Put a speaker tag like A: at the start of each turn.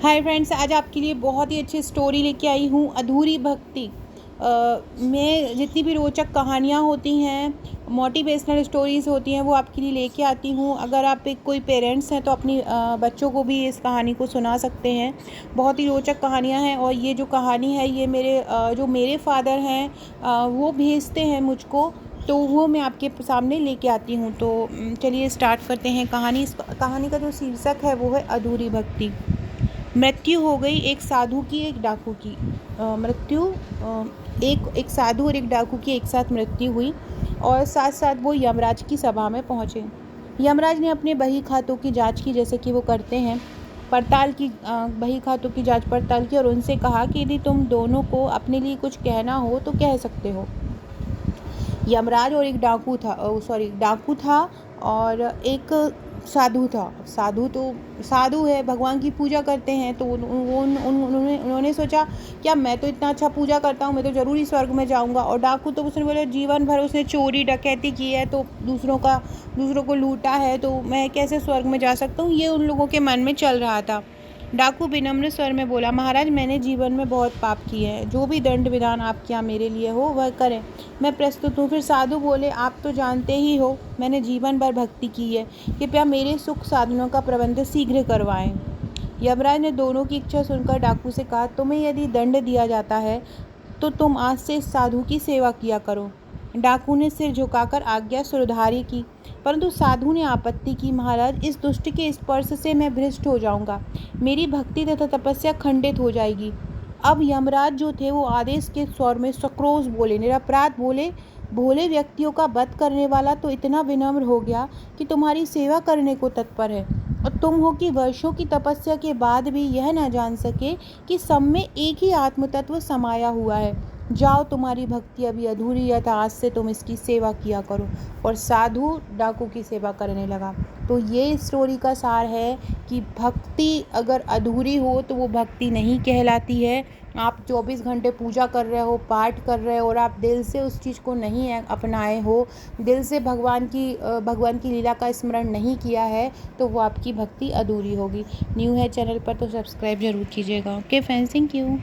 A: Hi friends, आज आपके लिए बहुत ही अच्छी स्टोरी लेके आई हूँ, अधूरी भक्ति। मैं जितनी भी रोचक कहानियाँ होती हैं, मोटिवेशनल स्टोरीज़ होती हैं, वो आपके लिए लेके आती हूँ। अगर आप एक कोई पेरेंट्स हैं तो अपनी बच्चों को भी इस कहानी को सुना सकते हैं। बहुत ही रोचक कहानियाँ हैं और ये जो कहानी है ये जो मेरे फादर हैं वो भेजते हैं मुझको, तो वो मैं आपके सामने लेके आती हूँ। तो चलिए स्टार्ट करते हैं कहानी। इस कहानी का जो शीर्षक है वो है अधूरी भक्ति। मृत्यु हो गई एक साधु की एक डाकू की। एक साधु और एक डाकू की एक साथ मृत्यु हुई और साथ साथ वो यमराज की सभा में पहुँचे। यमराज ने अपने बही खातों की जांच की, जैसे कि वो करते हैं, पड़ताल की, बही खातों की जांच पड़ताल की और उनसे कहा कि यदि तुम दोनों को अपने लिए कुछ कहना हो तो कह सकते हो। यमराज और एक डाकू था और एक साधु था। साधु है, भगवान की पूजा करते हैं, तो उन्होंने सोचा क्या मैं तो इतना अच्छा पूजा करता हूँ, मैं तो ज़रूर ही स्वर्ग में जाऊँगा। और डाकू तो उसने बोला जीवन भर उसने चोरी डकैती की है, तो दूसरों को लूटा है, तो मैं कैसे स्वर्ग में जा सकता हूँ, ये उन लोगों के मन में चल रहा था। डाकू विनम्र स्वर में बोला, महाराज मैंने जीवन में बहुत पाप किए हैं, जो भी दंड विधान आपके यहाँ मेरे लिए हो वह करें, मैं प्रस्तुत हूँ। फिर साधु बोले, आप तो जानते ही हो मैंने जीवन भर भक्ति की है, कृपया मेरे सुख साधनों का प्रबंध शीघ्र करवाएं। यमराज ने दोनों की इच्छा सुनकर डाकू से कहा, तुम्हें यदि दंड दिया जाता है तो तुम आज से इस साधु की सेवा किया करो। डाकू ने सिर झुकाकर आज्ञा सुधारी की, परंतु साधु ने आपत्ति की, महाराज इस दुष्ट के स्पर्श से मैं भ्रष्ट हो जाऊंगा, मेरी भक्ति तथा तपस्या खंडित हो जाएगी। अब यमराज जो थे वो आदेश के स्वर में सक्रोश बोले, निरपराध बोले, भोले व्यक्तियों का वध करने वाला तो इतना विनम्र हो गया कि तुम्हारी सेवा करने को तत्पर है, और तुम हो कि वर्षों की तपस्या के बाद भी यह न जान सके कि सब में एक ही आत्म तत्व समाया हुआ है। जाओ, तुम्हारी भक्ति अभी अधूरी है, आज से तुम इसकी सेवा किया करो। और साधु डाकू की सेवा करने लगा। तो ये स्टोरी का सार है कि भक्ति अगर अधूरी हो तो वो भक्ति नहीं कहलाती है। आप 24 घंटे पूजा कर रहे हो, पाठ कर रहे हो और आप दिल से उस चीज़ को नहीं अपनाए हो, दिल से भगवान की लीला का स्मरण नहीं किया है, तो वो आपकी भक्ति अधूरी होगी। न्यू है चैनल पर तो सब्सक्राइब जरूर कीजिएगा। Okay friends, thank you.